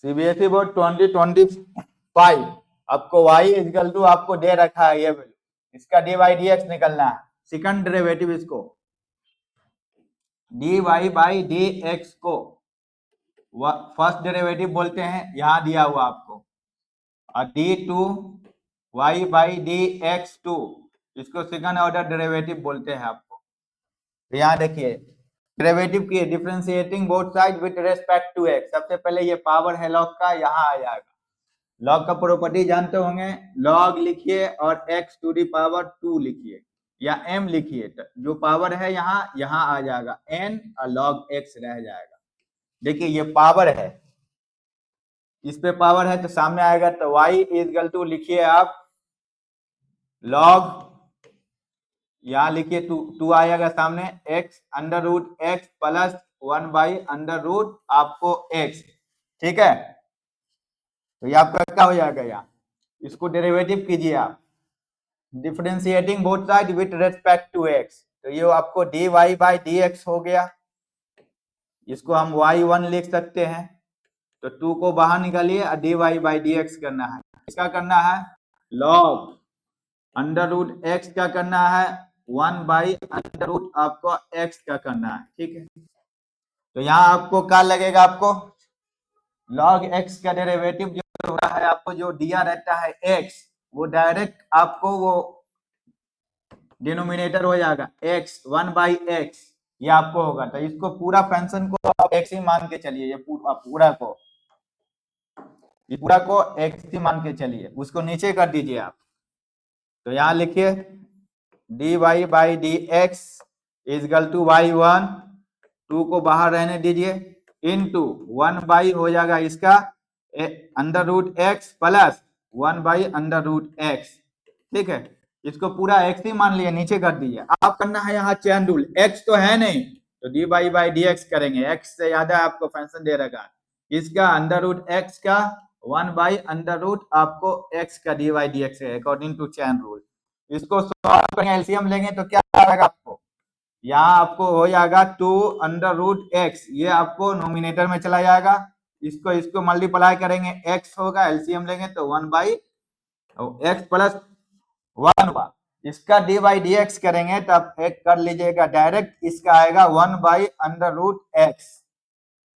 CBSE board 2025 आपको y equal to आपको दे रखा है ये वैल्यू, इसका dy बाई डी एक्स निकलना है। सेकंड डेरिवेटिव इसको dy बाई डी एक्स को फर्स्ट डेरिवेटिव बोलते हैं, यहाँ दिया हुआ आपको, और d2 y by D X two इसको सेकंड ऑर्डर डेरिवेटिव बोलते हैं आपको। तो यहाँ देखिए डेरिवेटिव की differentiating both side with respect to x। सबसे पहले ये पावर है लॉग का, यहाँ आ जाएगा। लॉग का प्रॉपर्टी जानते होंगे, लॉग लिखिए और x टू दी पावर 2 लिखिए या m लिखिए, तो जो पावर है यहाँ आ जाएगा n और log x रह जाएगा। देखिए ये पावर है, इस पे पावर है तो सामने आएगा, तो y इक्वल टू लिखिए आप log, यहाँ लिखिए 2 आएगा सामने, x under root x plus 1 by under root आपको x। ठीक है, तो ये आपका क्या हो जाएगा, यहाँ इसको डेरिवेटिव कीजिए आप, differentiating both side with respect to x, तो ये आपको dy बाई डी एक्स हो गया। इसको हम y1 लिख सकते हैं, तो 2 को बाहर निकालिए और dy बाई डी एक्स करना है। इसका करना है log अंडर रूट x का करना है 1 बाई अंडर रूट आपको x का करना है। ठीक है, तो यहाँ आपको क्या लगेगा, आपको log x का डेरिवेटिव जो हो रहा है, आपको जो दिया रहता है x, वो डायरेक्ट आपको वो डिनोमिनेटर हो जाएगा x 1 बाई x, ये आपको होगा। तो इसको पूरा फंक्शन को आप x ही मान के चलिए, ये पूरा को x ही मान के चलिए, उसको नीचे कर दीजिए आप। तो यहाँ लिखिए dy by D X equal to y1, 2 को बाहर रहने दीजिए, इनटू 1 बाई हो जाएगा इसका under root x plus 1 by under root x। ठीक है, इसको पूरा x ही मान लिया, नीचे कर दीजिए। आप करना है यहाँ चेन रूल, x तो है नहीं तो dy बाई डी एक्स करेंगे, x से ज्यादा आपको फंक्शन दे रखा है, इसका अंडर रूट x का 1 बाई अंडर रूट आपको x का dy बाई डी एक्स है अकॉर्डिंग टू चेन रूल। इसको सॉल्व करेंगे, एलसीएम लेंगे तो क्या आएगा आपको, यहाँ आपको हो जाएगा 2 अंडर रूट x, ये आपको नोमिनेटर में चला जाएगा, इसको मल्टीप्लाई करेंगे x होगा, एलसीएम लेंगे तो 1 बाई x प्लस 1 होगा। इसका डी बाई डी एक्स करेंगे तो आप एक कर लीजिएगा डायरेक्ट, इसका आएगा 1 बाई अंडर रूट x,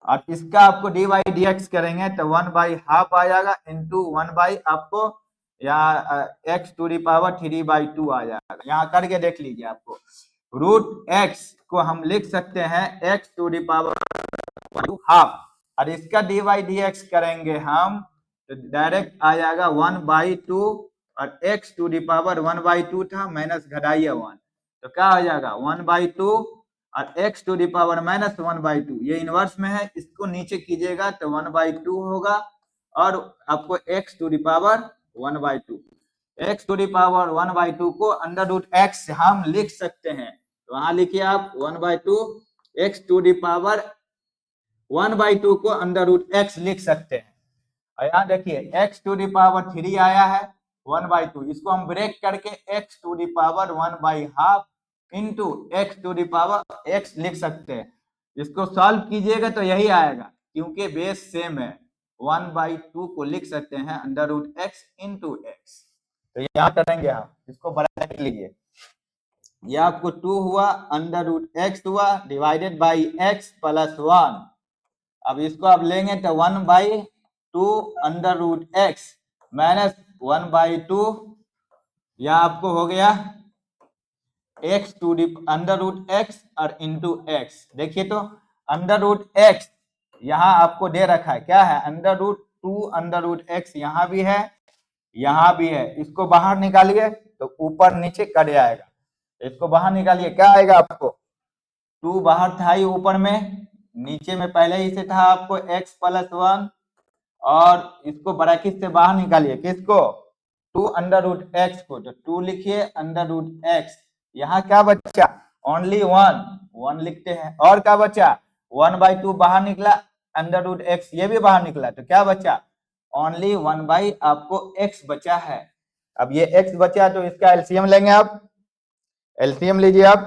और इसका आपको डी बाई डी एक्स करेंगे तो 1 बाई हाफ आ जाएगा इंटू 1 बाई आपको यहाँ x to the power 3 by 2 आ जाएगा। यहाँ करके देख लीजिए, आपको रूट x को हम लिख सकते हैं x to the power half, और इसका डी बाई डी एक्स करेंगे हम तो डायरेक्ट आ जाएगा 1 बाई 2, और x to the power 1 by 2 था, माइनस घटाइए 1, तो क्या हो जाएगा 1 बाई 2 और x to the power minus 1 by 2, ये इनवर्स में है, इसको नीचे कीजिएगा तो 1 बाई 2 होगा, और आपको x to the power 1 by 2, x to the power 1 by 2 को अंडर रूट x हम लिख सकते हैं, तो वहां लिखिए आप 1 by 2, x to the power 1 by 2 को अंडर रूट x लिख सकते हैं। और यहाँ देखिए x टू दी पावर 3 आया है 1 बाई 2, इसको हम ब्रेक करके x to the power 1 by half into x to the power x लिख सकते हैं। इसको सॉल्व कीजिएगा तो यही आएगा, क्योंकि बेस सेम है, 1 बाई 2 को लिख सकते हैं under root x into x। तो यहाँ करेंगे हम, इसको ब्रैकेट लीजिए, ये आपको 2 हुआ अंडर रूट x हुआ डिवाइडेड बाई x प्लस 1। अब इसको आप लेंगे तो 1 by 2 under root x minus 1 by 2, यह आपको हो गया x to the under root x और इंटू x। देखिए तो अंडर रूट x यहाँ आपको दे रखा है, क्या है under root 2 under root x, यहाँ भी है यहाँ भी है, इसको बाहर निकालिए तो ऊपर नीचे कट जाएगा, इसको बाहर निकालिए क्या आएगा आपको, 2 बाहर था ही ऊपर में, नीचे में पहले ही से था आपको x प्लस 1, और इसको ब्रैकेट से बाहर निकालिए किसको, 2 अंडर रूट x को, तो 2 लिखिए अंडर रूट x, यहाँ क्या बच्चा ओनली 1 लिखते हैं, और क्या बच्चा 1 बाई 2 बाहर निकला, अंडर रूट x ये भी बाहर निकला, तो क्या बच्चा ओनली 1 बाई आपको x बचा है। अब ये x बचा तो इसका एलसीएम लेंगे आप, एलसीएम लीजिए आप,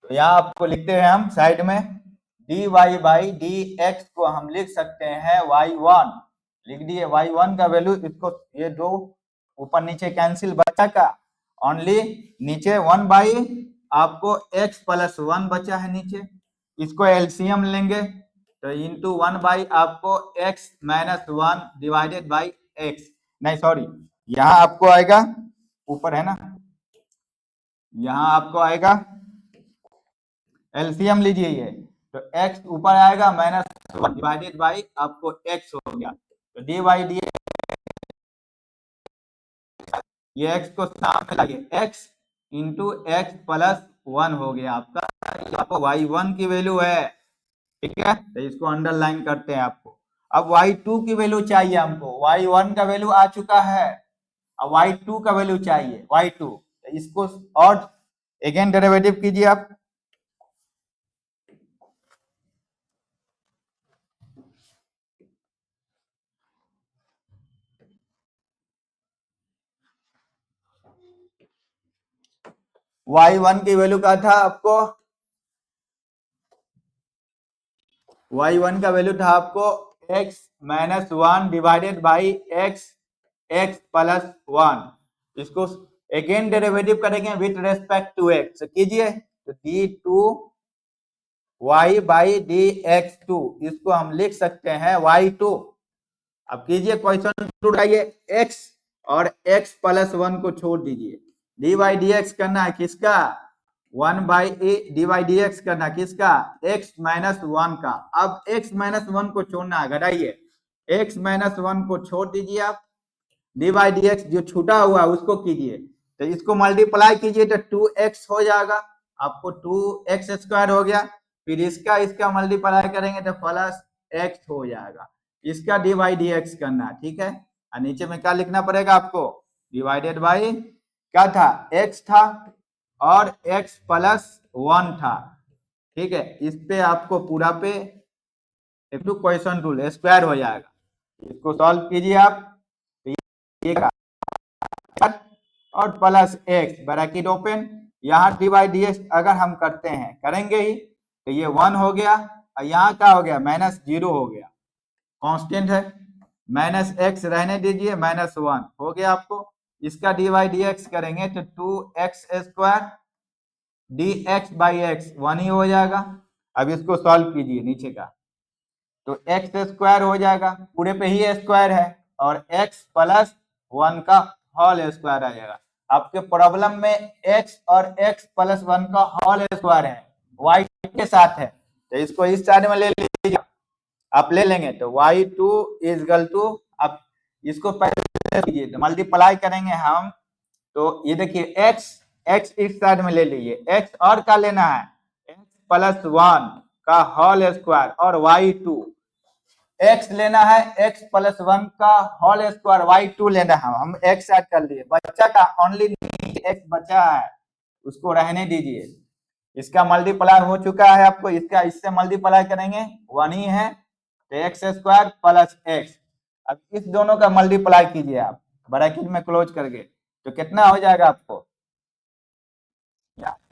तो यहाँ आपको लिखते हैं हम साइड में dy बाई डी एक्स को हम लिख सकते हैं y1, लिख दिए y1 का वैल्यू, इसको ये दो ऊपर नीचे कैंसिल बचा का, ओनली नीचे 1 बाई आपको x प्लस 1 बचा है नीचे, इसको एलसीएम लेंगे तो इंटू 1 बाई आपको x minus 1 divided by x, नहीं सॉरी यहाँ आपको आएगा ऊपर है ना, यहाँ आपको आएगा एलसीएम लीजिए ये, तो x ऊपर आएगा माइनस 1 डिवाइडेड बाई आपको x हो गया, तो डी बाई डी ये x को सामने लाइए, x इंटू एक्स प्लस 1 हो गया आपका, आपको y1 की वैल्यू है, ठीक है, तो इसको अंडरलाइन करते हैं आपको। अब y2 की वैल्यू चाहिए हमको, y1 का वैल्यू आ चुका है, अब y2 का वैल्यू चाहिए y2, तो इसको और अगेन डेरिवेटिव कीजिए आप, y1 की वैल्यू क्या था आपको, y1 का वैल्यू था आपको x minus 1 divided by x x plus 1, इसको अगेन डेरिवेटिव करेंगे विथ रेस्पेक्ट टू x, कीजिए तो d2 y by D X two, इसको हम लिख सकते हैं y2। अब कीजिए क्वेश्चन उठाइए, x और x प्लस 1 को छोड़ दीजिए, डी बाई डी एक्स करना है किसका, 1 by D by D x करना किसका, x माइनस 1 का। अब x माइनस 1 को छोड़ना है, घटाइए, x माइनस 1 को छोड़ दीजिए आप, डी बाई डी एक्स जो छूटा हुआ है उसको कीजिए, तो इसको मल्टीप्लाई कीजिए तो 2x हो जाएगा, आपको 2x स्क्वायर हो गया, फिर इसका इसका मल्टीप्लाई करेंगे तो प्लस x हो जाएगा, इसका डी बाई डी एक्स करना, ठीक है, और नीचे में क्या लिखना पड़ेगा आपको, डिवाइडेड बाई क्या था, x था और x प्लस 1 था, ठीक है, इस पे आपको पूरा पे एक क्वेश्चन रूल स्क्वायर हो जाएगा, इसको सॉल्व कीजिए आप, तो ये और प्लस एक्स ब्रैकेट ओपन, यहाँ डिवाइड डी एक्स अगर हम करते हैं, करेंगे ही, तो ये 1 हो गया और यहाँ क्या हो गया, माइनस 0 हो गया, कांस्टेंट है, माइनस एक्स रहने दीजिए, माइनस 1 हो गया आपको, इसका डिवाइड डी एक्स करेंगे तो 2x square D x by x 1 ही हो जाएगा। अब इसको सॉल्व कीजिए नीचे का, तो एक्स स्क्वायर हो जाएगा, पूरे पे ही स्क्वायर है, और x प्लस 1 का होल स्क्वायर आ जाएगा। आपके प्रॉब्लम में x और x प्लस 1 का होल स्क्वायर है, y के साथ है, तो इसको इस साइड में ले लीजिए, आप ले लेंगे तो y2 इज इक्वल टू, आप इसको पहले कीजिए तो मल्टीप्लाई करेंगे हम, तो ये देखिए x इस साइड में ले लीजिए, x और क्या लेना है, x प्लस 1 का होल स्क्वायर, और y2 x लेना है, x प्लस 1 का होल स्क्वायर, y2 लेना है, हम x ऐड कर लिए, बच्चा का ओनली x बचा है, उसको रहने दीजिए, इसका मल्टीप्लाई हो चुका है आपको, इसका इससे मल्टीप्लाई करेंगे 1 ही है, तो एक्स स्क्वायर प्लस एक्स, अब इस दोनों का मल्टीप्लाई कीजिए आप ब्रैकेट में क्लोज करके, तो कितना हो जाएगा आपको,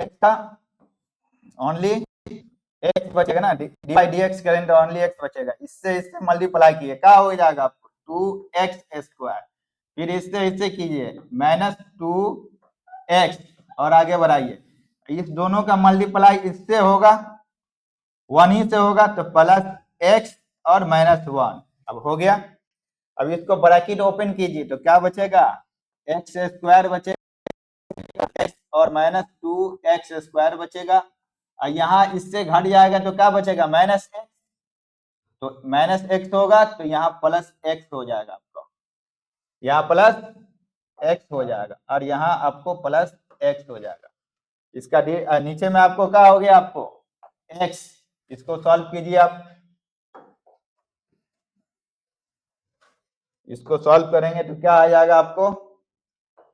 एक्स का ओनली एक्स बचेगा ना, डी बाई डी एक्स करेंगे तो ओनली एक्स बचेगा, इससे इससे मल्टीप्लाई कीजिए, क्या हो जाएगा आपको 2x स्क्वायर, फिर इससे इससे कीजिए माइनस 2x, और आगे बढ़ाइए, इस दोनों का मल्टीप्लाई इससे होगा 1 ही से होगा, तो प्लस x और माइनस 1, अब हो गया। अब इसको ब्रैकेट ओपन कीजिए तो क्या बचेगा, एक्स स्क्वायर बचेगा, x और माइनस 2x स्क्वायर बचेगा, और यहाँ इससे घट जाएगा तो क्या बचेगा, माइनस एक्स, तो माइनस एक्स होगा तो यहाँ प्लस एक्स हो जाएगा आपको, यहाँ प्लस एक्स हो जाएगा, और यहाँ आपको प्लस एक्स हो जाएगा, इसका नीचे में आपको क्या हो गया, आपको x, इसको सॉल्व कीजिए आप, इसको सॉल्व करेंगे तो क्या आ जाएगा आपको,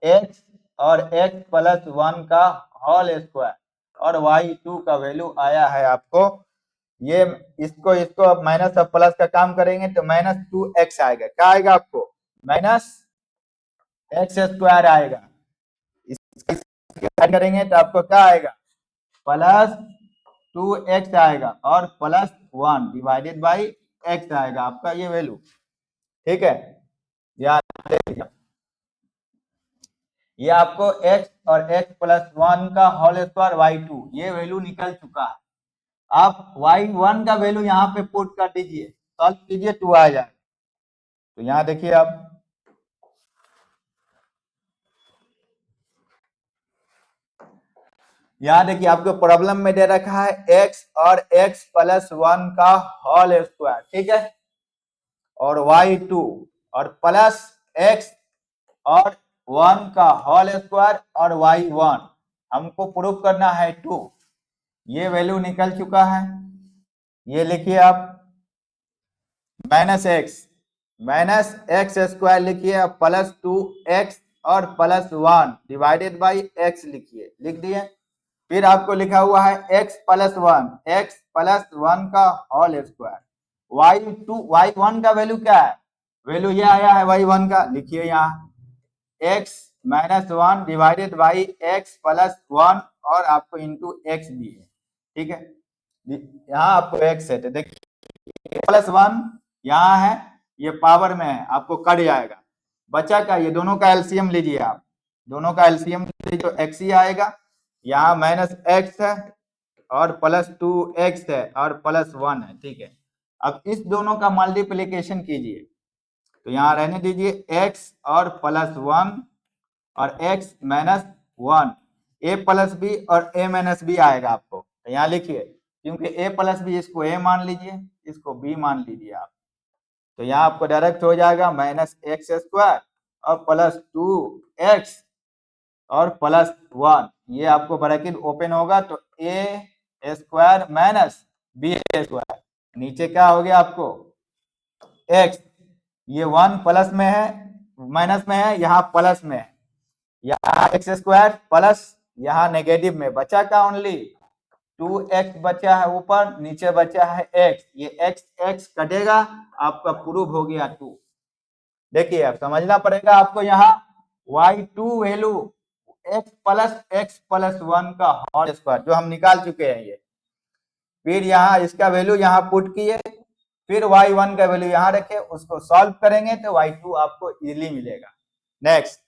x और x प्लस 1 का होल स्क्वायर, और y2 का वैल्यू आया है आपको, ये इसको इसको माइनस और प्लस का काम करेंगे तो माइनस 2x आएगा, क्या आएगा आपको, माइनस एक्स स्क्वायर आएगा, इसका करेंगे तो आपको क्या आएगा, प्लस 2x आएगा और प्लस 1 डिवाइडेड बाई x आएगा आपका ये वैल्यू। ठीक है, याद रखिए ये आपको x और x प्लस 1 का होल स्क्वायर y2 ये वैल्यू निकल चुका है। आप y1 का वैल्यू यहाँ पे पुट कर दीजिए, सॉल्व कीजिए, 2 आ जाएगा। तो यहाँ देखिए आप यहाँ देखिए आपको प्रॉब्लम में दे रखा है x और x प्लस 1 का होल स्क्वायर, ठीक है, और y2 और प्लस x और 1 का होल स्क्वायर और y1 हमको प्रूफ करना है 2। ये वैल्यू निकल चुका है, ये लिखिए आप माइनस एक्स स्क्वायर लिखिए प्लस 2x और प्लस 1 डिवाइडेड बाई x लिखिए, लिख दिए। फिर आपको लिखा हुआ है x प्लस 1 का होल स्क्वायर, y1 का वैल्यू क्या है, वैल्यू ये आया है y1 का, लिखिए यहाँ x minus 1 divided by x plus 1 और आपको इंटू x भी है, ठीक है। यहाँ आपको x सेट है, देखिए प्लस 1 यहाँ है, ये पावर में है, आपको कट जाएगा, बचा का ये दोनों का एलसीएम लीजिए आप, दोनों का एलसीएम जो x ही आएगा, यहाँ माइनस x है और प्लस 2x है और प्लस 1 है, ठीक है। अब इस दोनों का मल्टीप्लिकेशन कीजिए, तो यहाँ रहने दीजिए x और प्लस 1 और x minus 1, a plus B और a माइनस बी आएगा आपको, तो यहाँ लिखिए, क्योंकि a प्लस बी इसको a मान लीजिए, इसको b मान लीजिए आप, तो यहाँ आपको डायरेक्ट हो जाएगा माइनस एक्स स्क्वायर और प्लस 2x और प्लस 1, ये आपको ब्रैकेट ओपन होगा तो a square minus B square, नीचे क्या हो गया आपको x, ये 1 प्लस में है माइनस में है, यहाँ प्लस में है, यहाँ एक्स स्क्वायर प्लस यहाँ नेगेटिव में बचा का ओनली 2x बचा है ऊपर, नीचे बचा है x, ये x कटेगा, आपका प्रूफ हो गया 2। देखिए अब समझना पड़ेगा आपको, यहाँ y2 वैल्यू x प्लस 1 का होल स्क्वायर जो हम निकाल चुके हैं ये, फिर यहाँ इसका वैल्यू यहाँ पुट किए, फिर y1 का वैल्यू यहाँ रखे, उसको सॉल्व करेंगे तो y2 आपको इजीली मिलेगा। नेक्स्ट